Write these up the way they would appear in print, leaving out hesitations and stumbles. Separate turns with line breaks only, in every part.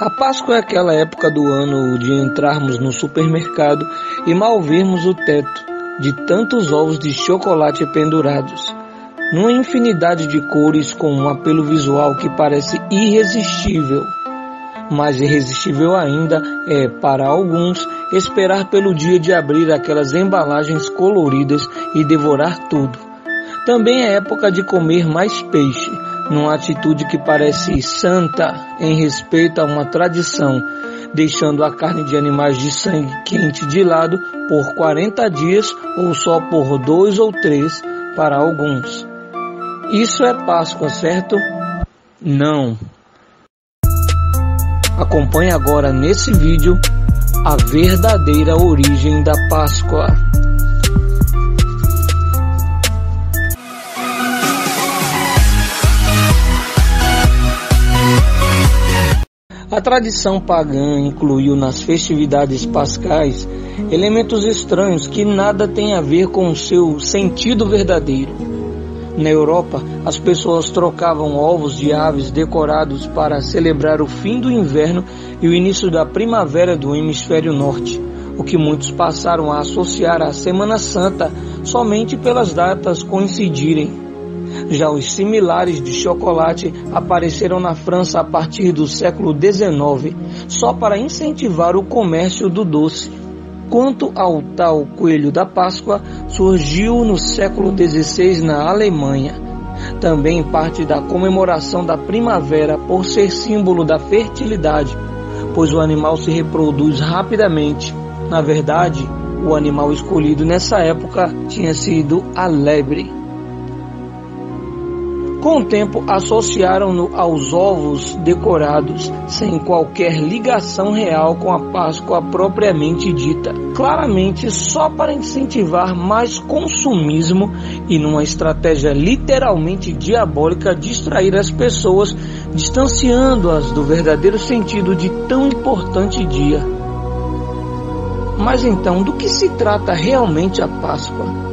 A Páscoa é aquela época do ano de entrarmos no supermercado e mal vermos o teto de tantos ovos de chocolate pendurados, numa infinidade de cores com um apelo visual que parece irresistível. Mais irresistível ainda é, para alguns, esperar pelo dia de abrir aquelas embalagens coloridas e devorar tudo. Também é época de comer mais peixe, numa atitude que parece santa em respeito a uma tradição, deixando a carne de animais de sangue quente de lado por 40 dias ou só por 2 ou 3 para alguns. Isso é Páscoa, certo? Não. Acompanhe agora nesse vídeo a verdadeira origem da Páscoa. A tradição pagã incluiu nas festividades pascais elementos estranhos que nada têm a ver com o seu sentido verdadeiro. Na Europa, as pessoas trocavam ovos de aves decorados para celebrar o fim do inverno e o início da primavera do hemisfério norte, o que muitos passaram a associar à Semana Santa somente pelas datas coincidirem. Já os similares de chocolate apareceram na França a partir do século XIX, só para incentivar o comércio do doce. Quanto ao tal coelho da Páscoa, surgiu no século XVI na Alemanha. Também parte da comemoração da primavera por ser símbolo da fertilidade, pois o animal se reproduz rapidamente. Na verdade, o animal escolhido nessa época tinha sido a lebre. Com o tempo, associaram-no aos ovos decorados, sem qualquer ligação real com a Páscoa propriamente dita, claramente só para incentivar mais consumismo e, numa estratégia literalmente diabólica, distrair as pessoas, distanciando-as do verdadeiro sentido de tão importante dia. Mas então, do que se trata realmente a Páscoa?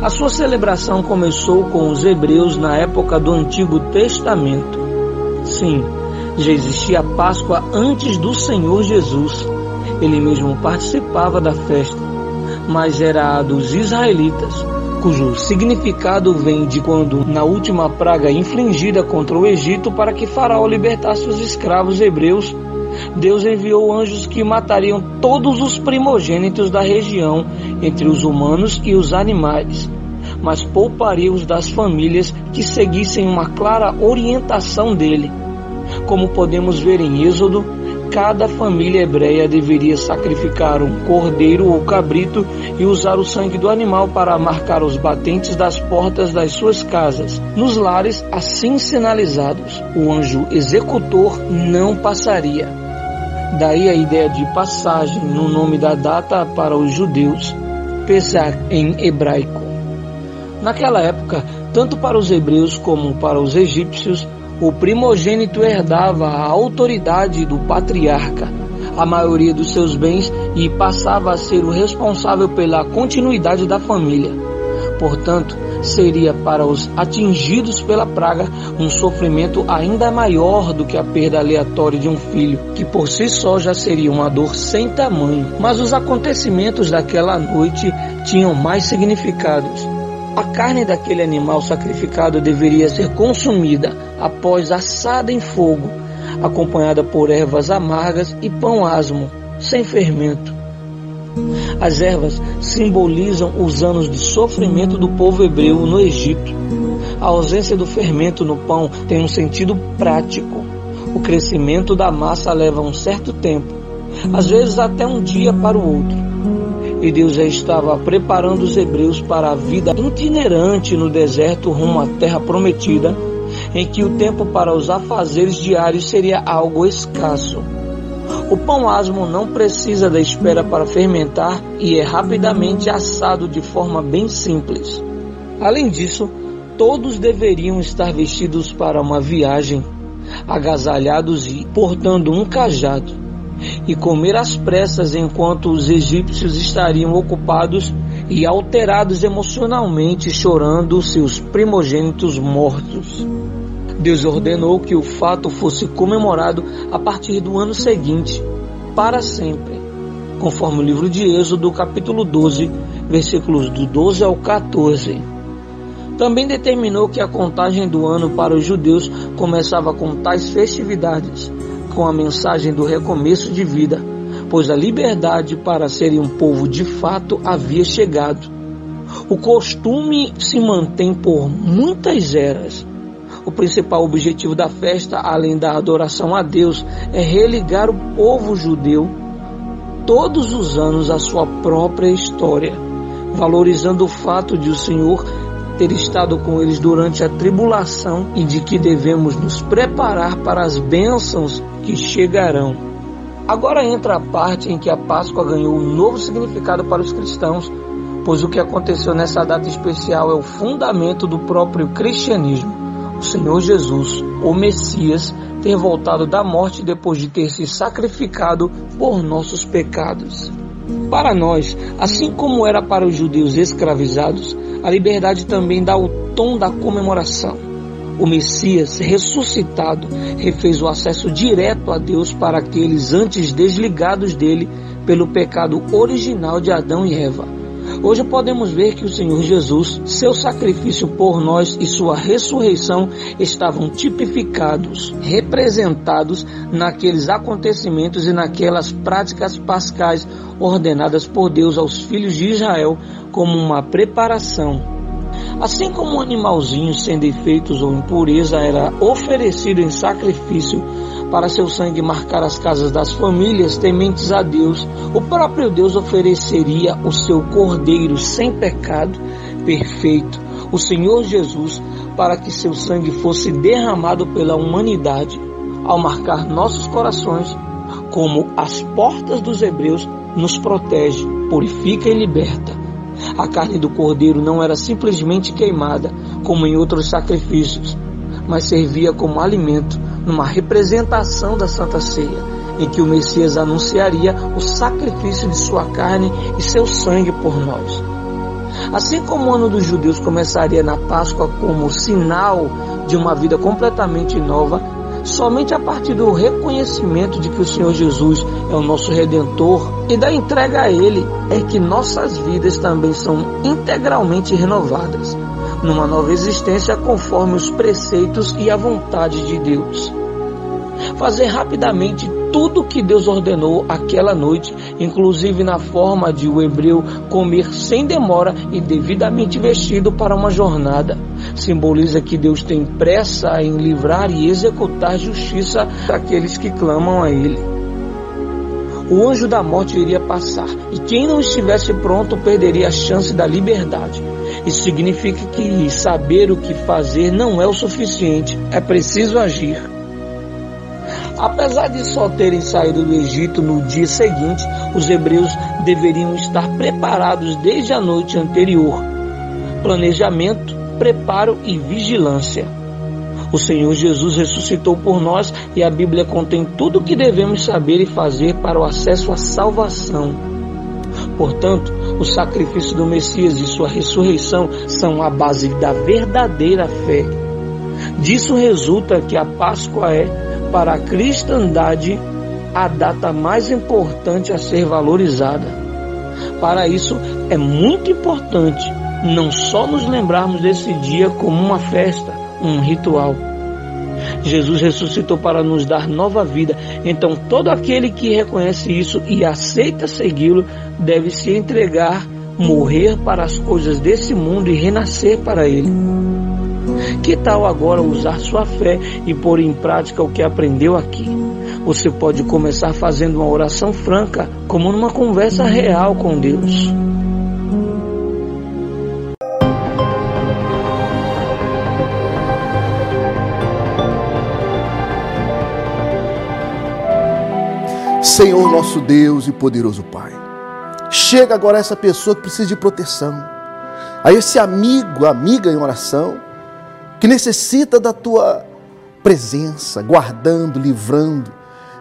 A sua celebração começou com os hebreus na época do Antigo Testamento. Sim, já existia a Páscoa antes do Senhor Jesus. Ele mesmo participava da festa, mas era a dos israelitas, cujo significado vem de quando, na última praga infligida contra o Egito para que Faraó libertasse os escravos hebreus, Deus enviou anjos que matariam todos os primogênitos da região, entre os humanos e os animais, mas pouparia os das famílias que seguissem uma clara orientação dele. Como podemos ver em Êxodo, cada família hebreia deveria sacrificar um cordeiro ou cabrito e usar o sangue do animal para marcar os batentes das portas das suas casas. Nos lares assim sinalizados, o anjo executor não passaria. Daí a ideia de passagem no nome da data para os judeus, Pesach em hebraico. Naquela época, tanto para os hebreus como para os egípcios, o primogênito herdava a autoridade do patriarca, a maioria dos seus bens, e passava a ser o responsável pela continuidade da família. Portanto, seria para os atingidos pela praga um sofrimento ainda maior do que a perda aleatória de um filho, que por si só já seria uma dor sem tamanho. Mas os acontecimentos daquela noite tinham mais significados. A carne daquele animal sacrificado deveria ser consumida após assada em fogo, acompanhada por ervas amargas e pão asmo, sem fermento. As ervas simbolizam os anos de sofrimento do povo hebreu no Egito. A ausência do fermento no pão tem um sentido prático. O crescimento da massa leva um certo tempo, às vezes até um dia para o outro. E Deus já estava preparando os hebreus para a vida itinerante no deserto rumo à terra prometida, em que o tempo para os afazeres diários seria algo escasso. O pão asmo não precisa da espera para fermentar e é rapidamente assado de forma bem simples. Além disso, todos deveriam estar vestidos para uma viagem, agasalhados e portando um cajado, e comer às pressas enquanto os egípcios estariam ocupados e alterados emocionalmente, chorando seus primogênitos mortos. Deus ordenou que o fato fosse comemorado a partir do ano seguinte, para sempre, conforme o livro de Êxodo, capítulo 12, versículos do 12 ao 14. Também determinou que a contagem do ano para os judeus começava com tais festividades, com a mensagem do recomeço de vida, pois a liberdade para serem um povo de fato havia chegado. O costume se mantém por muitas eras. O principal objetivo da festa, além da adoração a Deus, é religar o povo judeu todos os anos à sua própria história, valorizando o fato de o Senhor ter estado com eles durante a tribulação e de que devemos nos preparar para as bênçãos que chegarão. Agora entra a parte em que a Páscoa ganhou um novo significado para os cristãos, pois o que aconteceu nessa data especial é o fundamento do próprio cristianismo. O Senhor Jesus, o Messias, ter voltado da morte depois de ter se sacrificado por nossos pecados. Para nós, assim como era para os judeus escravizados, a liberdade também dá o tom da comemoração. O Messias ressuscitado refez o acesso direto a Deus para aqueles antes desligados dele pelo pecado original de Adão e Eva. Hoje podemos ver que o Senhor Jesus, seu sacrifício por nós e sua ressurreição estavam tipificados, representados naqueles acontecimentos e naquelas práticas pascais ordenadas por Deus aos filhos de Israel como uma preparação. Assim como um animalzinho sem defeitos ou impureza era oferecido em sacrifício para seu sangue marcar as casas das famílias tementes a Deus, o próprio Deus ofereceria o seu cordeiro sem pecado, perfeito, o Senhor Jesus, para que seu sangue fosse derramado pela humanidade, ao marcar nossos corações, como as portas dos hebreus nos protege, purifica e liberta. A carne do cordeiro não era simplesmente queimada, como em outros sacrifícios, mas servia como alimento numa representação da Santa Ceia, em que o Messias anunciaria o sacrifício de sua carne e seu sangue por nós. Assim como o ano dos judeus começaria na Páscoa como sinal de uma vida completamente nova, somente a partir do reconhecimento de que o Senhor Jesus é o nosso Redentor e da entrega a Ele é que nossas vidas também são integralmente renovadas, numa nova existência conforme os preceitos e a vontade de Deus. Fazer rapidamente tudo o que Deus ordenou aquela noite, inclusive na forma de o hebreu comer sem demora e devidamente vestido para uma jornada, simboliza que Deus tem pressa em livrar e executar justiça daqueles que clamam a Ele. O anjo da morte iria passar, e quem não estivesse pronto perderia a chance da liberdade. Isso significa que saber o que fazer não é o suficiente, é preciso agir. Apesar de só terem saído do Egito no dia seguinte, os hebreus deveriam estar preparados desde a noite anterior. Planejamento, preparo e vigilância. O Senhor Jesus ressuscitou por nós e a Bíblia contém tudo o que devemos saber e fazer para o acesso à salvação. Portanto, o sacrifício do Messias e sua ressurreição são a base da verdadeira fé. Disso resulta que a Páscoa é, para a cristandade, a data mais importante a ser valorizada. Para isso, é muito importante não só nos lembrarmos desse dia como uma festa, um ritual. Jesus ressuscitou para nos dar nova vida, então todo aquele que reconhece isso e aceita segui-lo deve se entregar, morrer para as coisas desse mundo e renascer para ele. Que tal agora usar sua fé e pôr em prática o que aprendeu aqui? Você pode começar fazendo uma oração franca, como numa conversa real com Deus.
Senhor nosso Deus e poderoso Pai, chega agora essa pessoa que precisa de proteção, a esse amigo, amiga em oração, que necessita da Tua presença, guardando, livrando,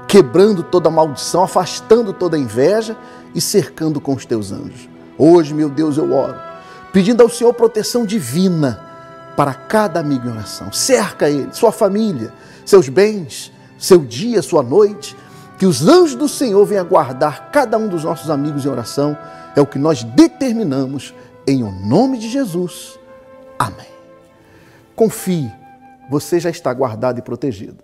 quebrando toda maldição, afastando toda inveja e cercando com os Teus anjos. Hoje, meu Deus, eu oro, pedindo ao Senhor proteção divina para cada amigo em oração. Cerca ele, sua família, seus bens, seu dia, sua noite. Que os anjos do Senhor venham guardar cada um dos nossos amigos em oração. É o que nós determinamos em o nome de Jesus. Amém. Confie, você já está guardado e protegido.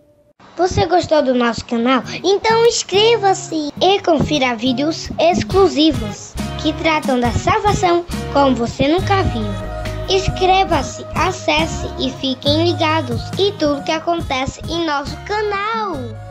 Você gostou do nosso canal? Então inscreva-se e confira vídeos exclusivos que tratam da salvação como você nunca viu. Inscreva-se, acesse e fiquem ligados em tudo que acontece em nosso canal.